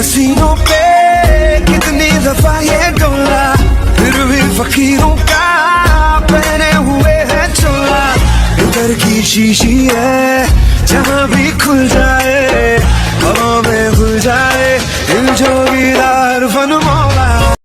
सीनों पे कितनी दफा ये डोला, फिर भी फकीरों का पहने हुए है चोला। इधर की शीशी है जहाँ भी खुल जाए, हवा में घुल जाए दिल जोगीदार फन